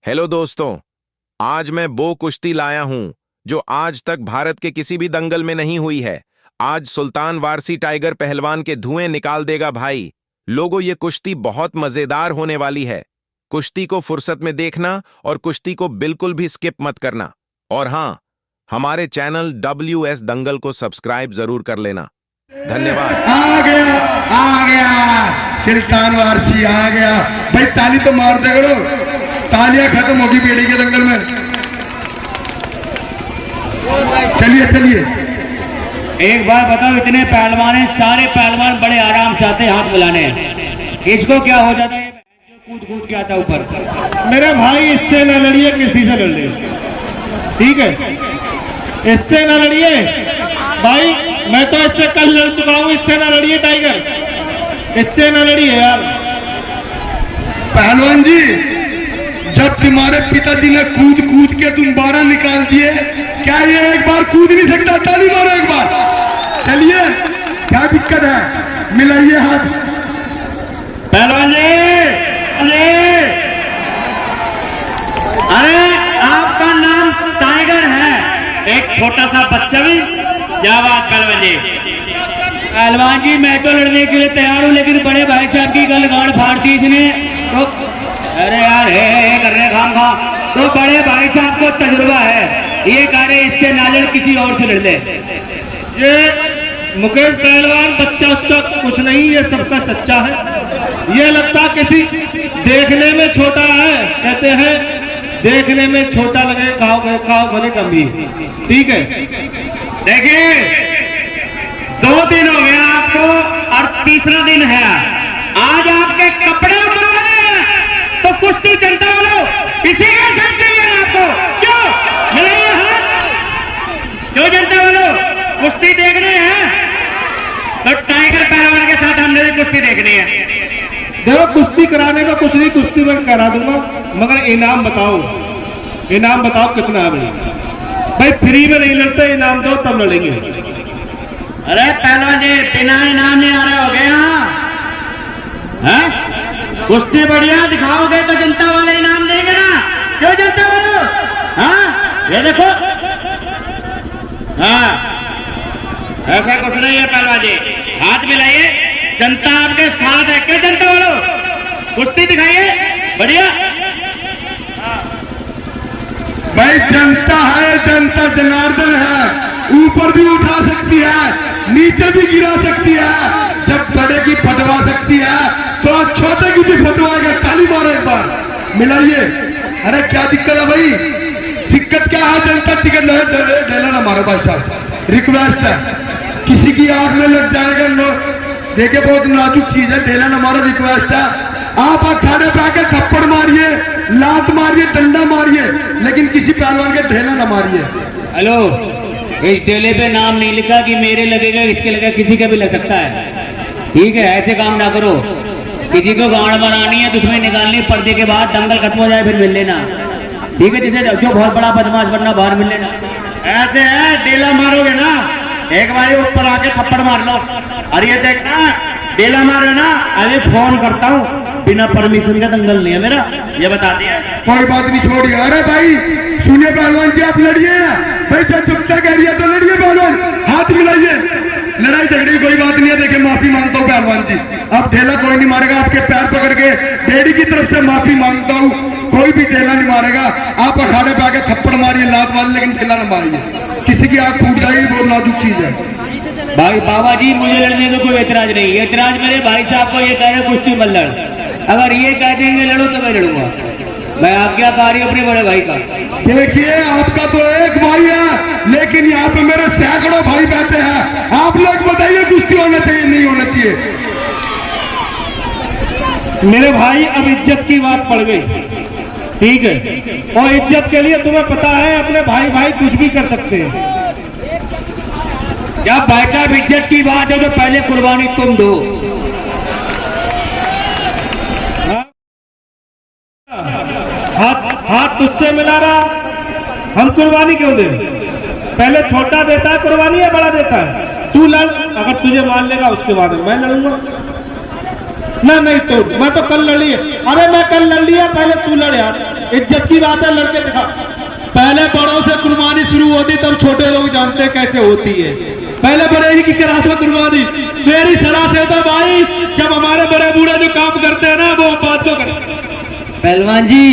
Hello दोस्तों, आज मैं वो कुश्ती लाया हूं जो आज तक भारत के किसी भी दंगल में नहीं हुई है। आज सुल्तान वारसी टाइगर पहलवान के धुएं निकाल देगा भाई। लोगों, ये कुश्ती बहुत मजेदार होने वाली है। कुश्ती को फुर्सत में देखना और कुश्ती को बिल्कुल भी स्किप मत करना। और हाँ, हमारे चैनल WS दंगल को सब्सक्राइब जरूर कर लेना। धन्यवाद। आ गया सुल्तान वारसी आ गया भाई। ताली तो मार दे करो, तालियां खत्म होगी बेड़ी के दंगल में। चलिए चलिए, एक बार बताओ, इतने पहलवान हैं, सारे पहलवान बड़े आराम से आते हाथ मिलाने, इसको क्या हो जाता है? कूद कूद के आता ऊपर। मेरे भाई, इससे ना लड़िए, किसी से लड़ ले, ठीक है? इससे ना लड़िए भाई, मैं तो इससे कल लड़ चुका हूं। इससे ना लड़िए टाइगर, इससे ना लड़िए यार। पहलवान जी, जब तुम्हारे पिताजी ने कूद कूद के तुम 12 निकाल दिए, क्या ये एक बार कूद नहीं सकता? ताली मारो एक बार। चलिए, क्या दिक्कत है? मिलाइए हाथ। पहलवान जी, अरे आपका नाम टाइगर है, एक छोटा सा बच्चा भी। क्या बात पहलवान जी? पहलवान जी, मैं तो लड़ने के लिए तैयार हूं, लेकिन बड़े भाई साहब की गल गाड़ फाड़ दी इसने तो। अरे यार, हे कर रहे खाम खा। तो बड़े भाई साहब को तजुर्बा है, ये कह रहे इससे ना लड़, किसी और से लड़ ले। ये मुकेश पहलवान बच्चा उच्चा कुछ नहीं, ये सबका चच्चा है। ये लगता किसी देखने में छोटा है, कहते हैं देखने में छोटा लगे खाओ भले गंभीर, ठीक है? देखिए, 2 दिन हो गया आपको और तीसरा दिन है। आज आपके कपड़े उतरवाने हैं, तो कुश्ती जनता वालों, इसी का साथ चाहिए आपको। क्यों मिलाइए हाथ? क्यों जनता वालों, कुश्ती देखने हैं तो टाइगर पहलवान के साथ हमने भी कुश्ती देखनी है। देखो, कुश्ती कराने का कुछ नहीं, कुश्ती मैं करा दूंगा, मगर इनाम बताओ, इनाम बताओ कितना है भाई? फ्री में नहीं लड़ते, इनाम दो तब लड़ेंगे। अरे पहलवान जी, बिना इनाम नहीं आ रहे हो गए हैं? कुश्ती बढ़िया दिखाओगे तो जनता वाले इनाम देंगे ना। क्यों जनता वाले? हाँ, ये देखो। हाँ, ऐसा कुछ नहीं है पहलवान जी, हाथ मिलाइए, जनता आपके साथ है। क्या जनता वालों, कुश्ती दिखाइए बढ़िया। भाई, जनता है, जनता जनार्दन है, ऊपर भी उठा सकती है, नीचे भी गिरा सकती है। जब बड़े की फटवा सकती है तो छोटे की भी फटवाएगा। ताली मारो एक बार, मिलाइए। अरे क्या दिक्कत है भाई? दिक्कत क्या है? जनता टिकट ढेला ना मारो भाई साहब, रिक्वेस्ट है। किसी की आंख में लग जाएगा, देखिए बहुत नाजुक चीज है, ढेला ना मारो, रिक्वेस्ट है। आप अखाड़े पे आके थप्पड़ मारिए, लात मारिए, डंडा मारिए, लेकिन किसी पहलवान के ढेला ना मारिए। हेलो, इस ढेले पे नाम नहीं लिखा कि मेरे लगेगा, इसके लगेगा, किसी का भी लग सकता है, ठीक है? ऐसे काम ना करो। किसी को गांड बनानी है, दुश्मनी निकालनी, पर्दे के बाद दंगल खत्म हो जाए फिर मिल लेना, ठीक है? जैसे जो बहुत बड़ा बदमाश बनना, बाहर मिल लेना। ऐसे है, डेला मारोगे ना, एक बार ऊपर आके थप्पड़ मार लो। और ये देखना, डेला मारो ना, अरे फोन करता हूँ, बिना परमिशन का दंगल नहीं है मेरा, ये बता दिया। कोई बात नहीं, छोड़िए। अरे भाई सुनिए पहलवान जी, आप लड़िए ना भाई, जब चुपता कह रही है तो लड़िए पहलवान, हाथ मिलाइए। लड़ाई झगड़ी कोई बात नहीं है। देखिए, माफी मांगता हूँ पहलवान जी, अब ढेला कोई नहीं मारेगा। आपके पैर पकड़ के बेड़ी की तरफ से माफी मांगता हूँ, कोई भी ढेला नहीं मारेगा। आप अखाड़े पे आके थप्पड़ मारिए, लात मारिए, लेकिन ढेला न मारिए। किसी की आंख फूट जाएगी, बहुत नाजुक चीज है भाई। बाबा जी, मुझे लड़ने में कोई एतराज नहीं है। एतराज मेरे भाई साहब को ये कह रहे कुश्ती मत लड़, अगर ये कह देंगे लड़ो तो मैं लड़ूंगा। मैं आज्ञाकारी अपने बड़े भाई का। देखिए, आपका तो एक भाई है, लेकिन यहाँ पे मेरे सैकड़ों भाई बैठे हैं। आप लोग बताइए, कुश्ती होना चाहिए नहीं होना चाहिए? मेरे भाई, अब इज्जत की बात पड़ गई, ठीक है? और इज्जत के लिए तुम्हें पता है, अपने भाई भाई कुछ भी कर सकते हैं। जब भाई साहब इज्जत की बात है तो पहले कुर्बानी तुम दो। हाथ तुझसे मिला रहा, हम कुर्बानी क्यों दे? पहले छोटा देता है कुर्बानी या बड़ा देता है? तू लड़, अगर तुझे मान लेगा उसके बाद मैं लड़ूंगा। मैं नहीं तोड़, मैं तो कल लड़ लिया। अरे मैं कल लड़ लिया, पहले तू लड़ यार, इज्जत की बात है, लड़के दिखा। पहले बड़ों से कुर्बानी शुरू होती तब छोटे लोग जानते हैं कैसे होती है। पहले बड़े ही की करा दो कुर्बानी। मेरी सलाह से तो भाई, जब हमारे बड़े बूढ़े जो काम करते हैं ना, वो बात को करते। पहलवान जी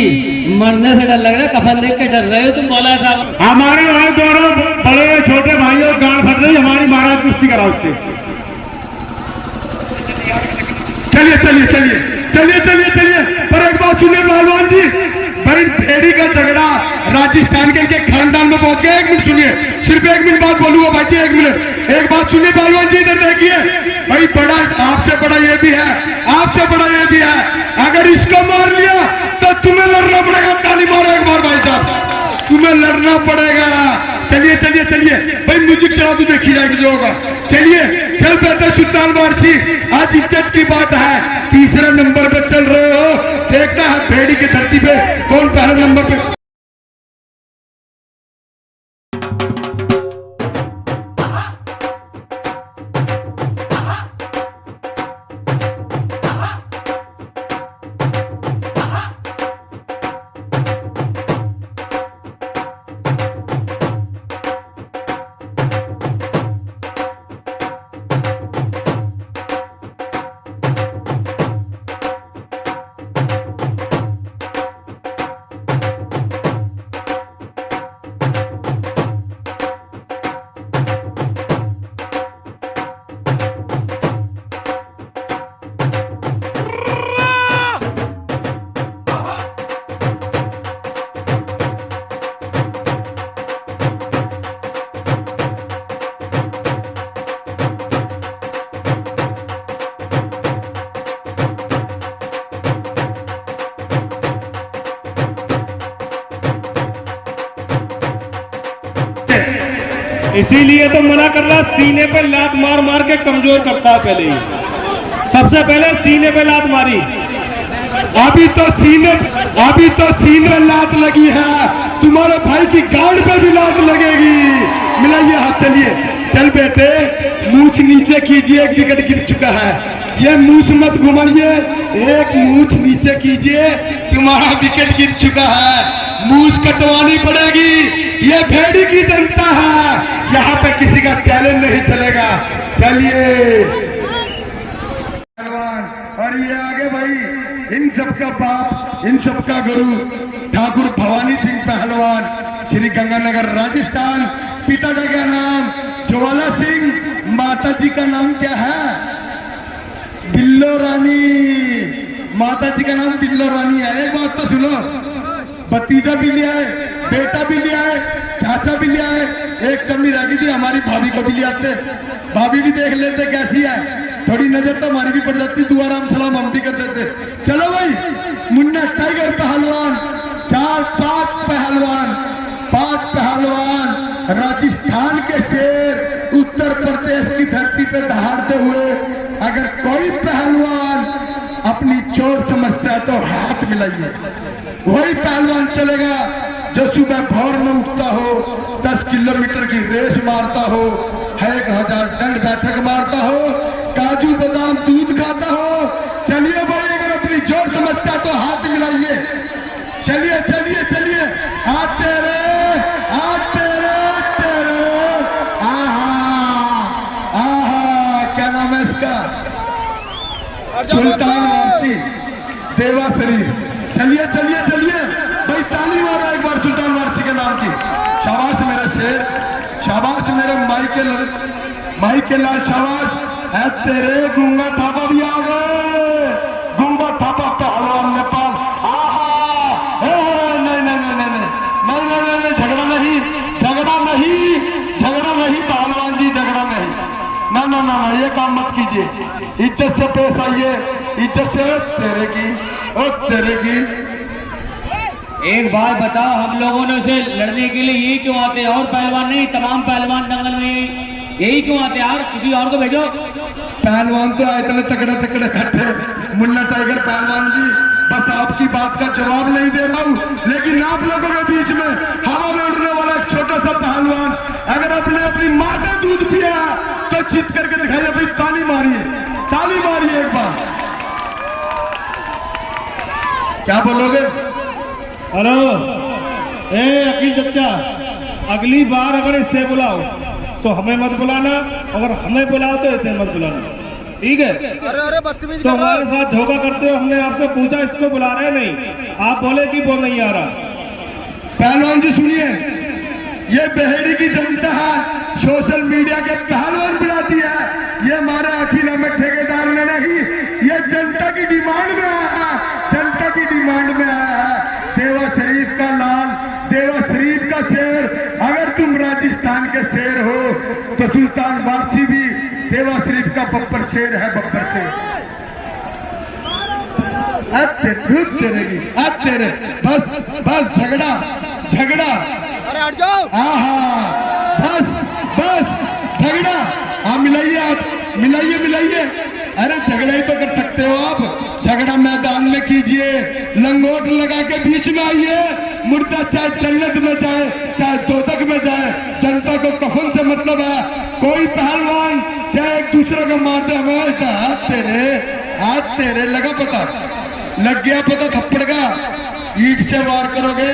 मरने से डर लग रहा है, कफन देख के डर रहे हो तुम मौलाना साहब। हमारे भाई दोनों बड़े छोटे भाइयों गांड फट रही, हमारी महाराज कुश्ती कराओ उससे। चलिए चलिए चलिए चलिए चलिए चलिए, पर एक बात सुनिए पहलवान जी, भाई भेड़ी का झगड़ा राजस्थान के इनके खानदान में पहुंच गया। एक मिनट सुनिए, सिर्फ एक मिनट बात बोलूंगा भाई जी, एक मिनट, एक बात सुनिए पहलवान जी, इधर देखिए भाई, बड़ा आपसे बड़ा ये भी है, आपसे बड़ा ये भी है, अगर इसको मार लिया तो तुम्हें लड़ना पड़ेगा। ताली मारो एक बार भाई साहब, तुम्हें लड़ना पड़ेगा। चलिए चलिए चलिए भाई, म्यूजिक चला तो देखी जाएगी जो होगा। चलिए चल बेटे सुल्तान वारसी, आज इज्जत की बात है, तीसरे नंबर पे चल रहे हो, देखता है भेड़ी की धरती पे कौन पहले नंबर पे। इसीलिए तो मना कर रहा, सीने पे लात मार मार के कमजोर करता है। पहले ही सबसे पहले सीने पे लात मारी, अभी तो सीने लात लगी है, तुम्हारे भाई की गांड पे भी लात लगेगी। मिलाइए हाथ, चलिए चल बेटे, मूछ नीचे कीजिए, एक विकेट गिर चुका है, ये मूछ मत घुमाइए, एक मूछ नीचे कीजिए, तुम्हारा विकेट गिर चुका है, मूछ कटवानी पड़ेगी। ये भेड़ी की जनता है, यहाँ पे किसी का चैलेंज नहीं चलेगा। चलिए और ये आगे भाई, इन सबका बाप, इन सबका गुरु ठाकुर भवानी सिंह पहलवान, श्री गंगानगर राजस्थान। पिताजी का नाम ज्वाला सिंह, माता जी का नाम क्या है? बिल्लो रानी। माता जी का नाम बिल्लो रानी है। एक बात तो सुनो, भतीजा भी ले आए, बेटा भी ले आए, चाचा भी ले आए, एक कमी रह गई थी, हमारी भाभी को भी ले आते, भाभी भी देख लेते कैसी है, थोड़ी नजर तो हमारी भी पड़ जाती, दुआ राम सलाम हम भी कर देते। चलो भाई, मुन्ना टाइगर पहलवान, 4-5 पहलवान, 5 पहलवान राजस्थान के शेर, उत्तर प्रदेश की धरती पे दहाड़ते हुए, अगर कोई पहलवान अपनी चोट समझता है तो हाथ मिलाइए। वही पहलवान चलेगा जो सुबह भोर में उठता हो, 10 किलोमीटर की रेस मारता हो, 1000 दंड बैठक मारता हो, काजू बादाम दूध खाता हो। चलिए भाई, अगर अपनी जोर समझता है तो हाथ मिलाइए। चलिए चलिए चलिए, हाथ तेरे, हाथ तेरे, तेरे। आहा आहा, क्या नाम है इसका? सुल्तान वारसी, देवा शरीफ। चलिए चलिए चलिए भाई, ताली मारो एक बार सुल्तान वारसी के नाम की। शाबाश मेरे शेर, शाबाश मेरे माई के लाल, शाबाश है तेरे। गूंगा थापा भी आ गए, गूंगा थापा पहलवान नेपाल। नहीं नहीं नहीं नहीं नहीं नहीं नहीं नहीं, झगड़ा नहीं, झगड़ा नहीं, झगड़ा नहीं पहलवान जी, झगड़ा नहीं, ना ना ना, ये काम मत कीजिए, इज्जत से पेश आइए, इज्जत से। तेरे की और तेरे की। एक बात बताओ, हम लोगों ने उसे लड़ने के लिए यही क्यों आते हैं? और पहलवान नहीं, तमाम पहलवान दंगल में यही क्यों आते हैं यार? किसी और को भेजो। पहलवान तो इतने तकड़े तकड़े खट्टे, मुन्ना टाइगर पहलवान जी, बस आपकी बात का जवाब नहीं दे रहा हूं, लेकिन आप लोगों के बीच में हवा में उड़ने वाला एक छोटा सा पहलवान, अगर आपने अपनी मां का दूध पिया तो जीत करके दिखाइए भाई, ताली मारिए, ताली मारिए एक बार। क्या बोलोगे? हेलो, ए अकील चचा, अगली बार अगर इससे बुलाओ तो हमें मत बुलाना, अगर हमें बुलाओ तो इसे मत बुलाना, ठीक है? अरे बदतमीजी तो कर रहा है। हमारे साथ धोखा करते हो, हमने आपसे पूछा इसको बुला रहे नहीं, आप बोले कि वो नहीं आ रहा। पहलवान जी सुनिए, ये बहेड़ी की जनता है, सोशल मीडिया के पहलवान बुलाती है, ये हमारे अखिल अहमद ठेकेदार ने नहीं, ये जनता की डिमांड में आया है, जनता की डिमांड में आया है। देवा शरीफ का लाल, देवा शरीफ का शेर, अगर तुम राजस्थान के शेर हो तो सुल्तान वारसी भी देवा शरीफ का बब्बर शेर है, बब्बर शेर। तेरे बस झगड़ा झगड़ा, अरे हट जाओ। हाँ बस झगड़ा। हाँ मिलाइए, आप मिलाइए। अरे झगड़ा ही तो कर सकते हो आप, झगड़ा मैदान में कीजिए, लंगोट लगा के बीच में आइए, मुर्दा चाहे जन्नत में जाए चाहे दोजख में जाए, जनता को कफन से मतलब है। कोई पहलवान चाहे एक दूसरे को मार दे, हमारे हाथ तेरे लगा पता, लग गया पता थप्पड़ का, ईंट से वार करोगे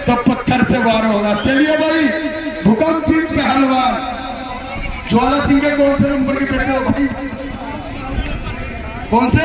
तो पत्थर से वार होगा। चलिए भाई, भूकंप सिंह पहलवान, ज्वाला सिंह के कौन से नंबर के बेटे हो भाई? कौन से?